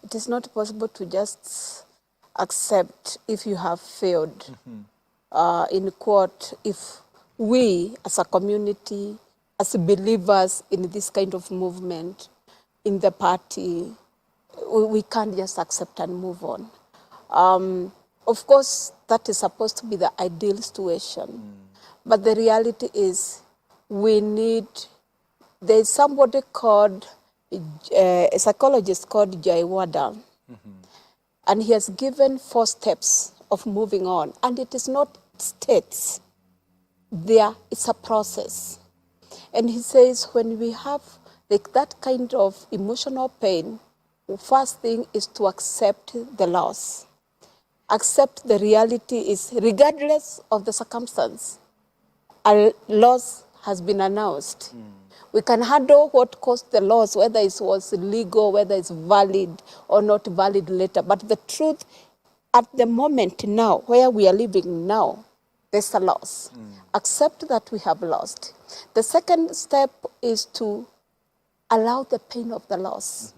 it is not possible to just accept if you have failed. In court, if we as a community, as believers in this kind of movement, in the party, we can't just accept and move on. Of course, that is supposed to be the ideal situation. But the reality is there's somebody called, a psychologist called Jay Wardle, and he has given 4 steps of moving on. And it is not states. It's a process. And he says when we have like that kind of emotional pain, the first thing is to accept the loss. Accept the reality is, regardless of the circumstance, a loss has been announced. We can handle what caused the loss, whether it was legal, whether it's valid or not valid later. But the truth, at the moment now, where we are living now, there's a loss. Accept that we have lost. The second step is to allow the pain of the loss.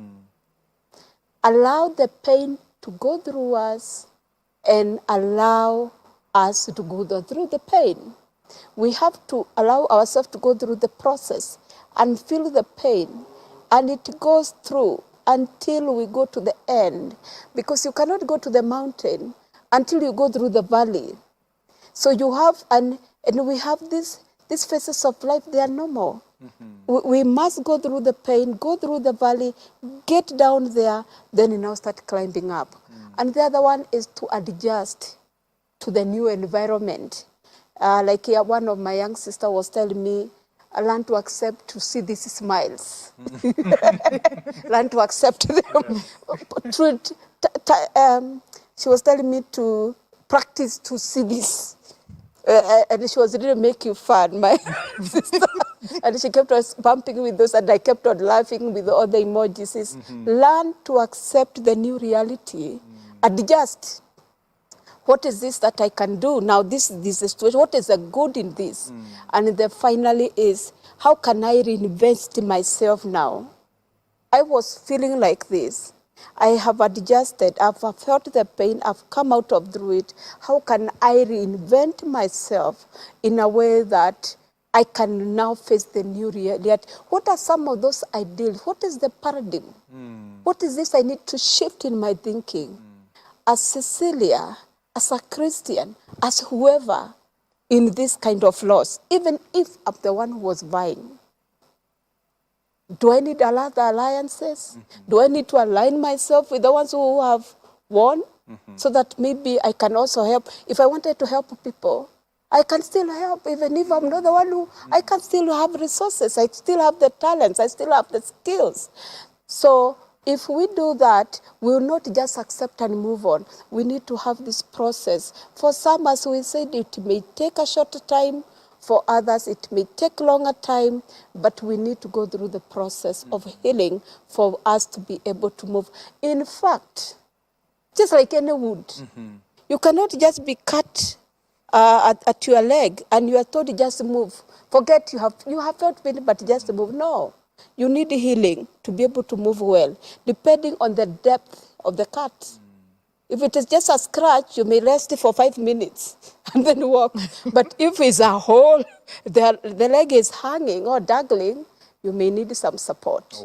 Allow the pain to go through us and allow us to go through the pain. We have to allow ourselves to go through the process and feel the pain. And it goes through until we go to the end. Because you cannot go to the mountain until you go through the valley. So you have, and we have these phases of life, they are normal. We must go through the pain, go through the valley, get down there, then you now start climbing up. And the other one is to adjust to the new environment. Like here, one of my young sisters was telling me, I learn to accept to see these smiles. Learn to accept them. She was telling me to practice to see this. And she was really making fun, my sister. And she kept us bumping with those, and I kept on laughing with all the emojis. Learn to accept the new reality. Adjust. What is this that I can do? Now this is the situation. What is the good in this? And then finally is, how can I reinvest myself now? I was feeling like this. I have adjusted, I've felt the pain, I've come out of through it. How can I reinvent myself in a way that I can now face the new reality? What are some of those ideals? What is the paradigm? What is this I need to shift in my thinking? As Cecilia, as a Christian, as whoever in this kind of loss, even if I'm the one who was vying, do I need other alliances? Do I need to align myself with the ones who have won? So that maybe I can also help. If I wanted to help people, I can still help. Even if I'm not the one who, I can still have resources. I still have the talents. I still have the skills. So if we do that, we will not just accept and move on. We need to have this process. For some, as we said, it may take a shorter time. For others, it may take longer time, but we need to go through the process of healing for us to be able to move. In fact, just like any wood, you cannot just be cut at your leg and you are told just move. Forget you have felt pain, but just move. No, you need healing to be able to move well, depending on the depth of the cut. If it is just a scratch, you may rest for 5 minutes and then walk. But if it's a hole, the leg is hanging or dangling, you may need some support.